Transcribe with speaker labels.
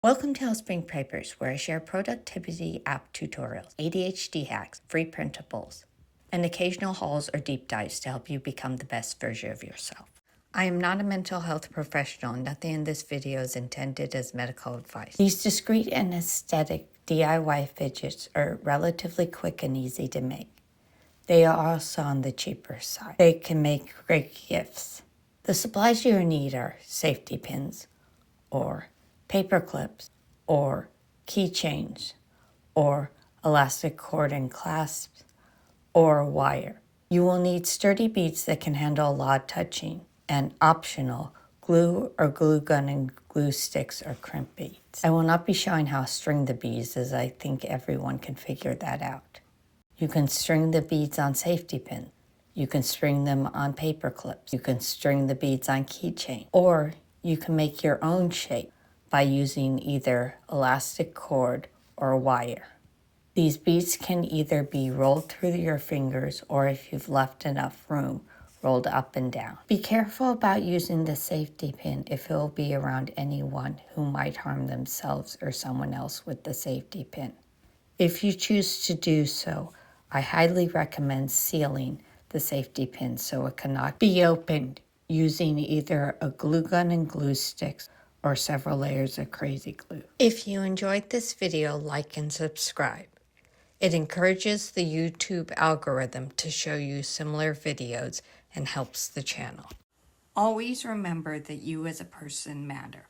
Speaker 1: Welcome to Spring Papers, where I share productivity app tutorials, ADHD hacks, free printables, and occasional hauls or deep dives to help you become the best version of yourself. I am not a mental health professional, and nothing in this video is intended as medical advice. These discreet and aesthetic DIY fidgets are relatively quick and easy to make. They are also on the cheaper side. They can make great gifts. The supplies you need are safety pins, or paper clips, or keychains, or elastic cord and clasps, or wire. You will need sturdy beads that can handle a lot of touching, and optional glue or glue gun and glue sticks or crimp beads. I will not be showing how to string the beads, as I think everyone can figure that out. You can string the beads on safety pins. You can string them on paper clips. You can string the beads on keychain. Or you can make your own shape by using either elastic cord or wire. These beads can either be rolled through your fingers, or if you've left enough room, rolled up and down. Be careful about using the safety pin if it will be around anyone who might harm themselves or someone else with the safety pin. If you choose to do so, I highly recommend sealing the safety pin so it cannot be opened using either a glue gun and glue sticks or several layers of crazy glue. If you enjoyed this video, like and subscribe. It encourages the YouTube algorithm to show you similar videos and helps the channel. Always remember that you as a person matter.